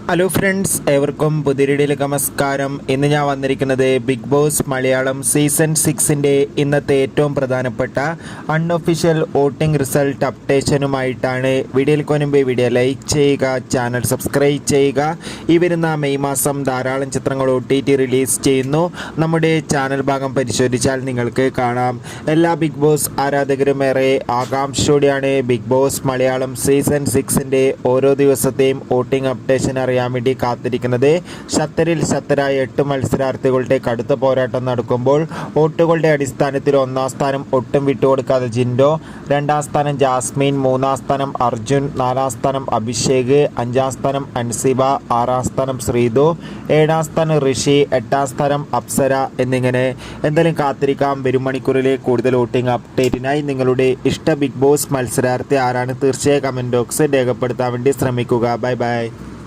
Hello friends, ഏവർക്കും പുതിയൊരിടയിലേക്ക് നമസ്കാരം. ഇന്ന് ഞാൻ വന്നിരിക്കുന്നത് ബിഗ് ബോസ് മലയാളം സീസൺ 6ൻ്റെ ഇന്നത്തെ ഏറ്റവും പ്രധാനപ്പെട്ട അൺഒഫീഷ്യൽ വോട്ടിംഗ് റിസൾട്ട് അപ്ഡേഷനുമായിട്ടാണ്. വീഡിയോയിലേക്ക് മുൻപ് വീഡിയോ ലൈക്ക് ചെയ്യുക, ചാനൽ സബ്സ്ക്രൈബ് ചെയ്യുക. ഈ വരുന്ന മെയ് മാസം ധാരാളം ചിത്രങ്ങൾ OTT റിലീസ് ചെയ്യുന്നു. നമ്മുടെ ചാനൽ ഭാഗം പരിശോധിച്ചാൽ നിങ്ങൾക്ക് കാണാം. എല്ലാ ബിഗ് ബോസ് ആരാധകരും ഏറെ ആകാംക്ഷയോടെയാണ് ബിഗ് ബോസ് മലയാളം സീസൺ 6ൻ്റെ ഓരോ ദിവസത്തെയും വോട്ടിംഗ് അപ്ഡേഷൻ അറിയാൻ വേണ്ടി കാത്തിരിക്കുന്നത്. ശക്തരിൽ ശക്തരായ 8 മത്സരാർത്ഥികളുടെ കടുത്ത പോരാട്ടം നടക്കുമ്പോൾ വോട്ടുകളുടെ അടിസ്ഥാനത്തിൽ 1ാം സ്ഥാനം ഒട്ടും വിട്ടുകൊടുക്കാതെ ജിൻഡോ, 2ാം സ്ഥാനം ജാസ്മിൻ, 3ാം സ്ഥാനം അർജുൻ, 4ാം സ്ഥാനം അഭിഷേക്, 5ാം സ്ഥാനം അൻസിബ, 6ാം സ്ഥാനം ശ്രീതു, 7ാം സ്ഥാനം ഋഷി, 8ാം സ്ഥാനം അപ്സര എന്നിങ്ങനെ. എന്തായാലും കാത്തിരിക്കാം. വരും മണിക്കൂറിലെ കൂടുതൽ വോട്ടിംഗ് അപ്ഡേറ്റിനായി നിങ്ങളുടെ ഇഷ്ട ബിഗ് ബോസ് മത്സരാർത്ഥി ആരാണ് തീർച്ചയായും കമൻറ്റ് ബോക്സിൽ രേഖപ്പെടുത്താൻ വേണ്ടി ശ്രമിക്കുക. Bye bye.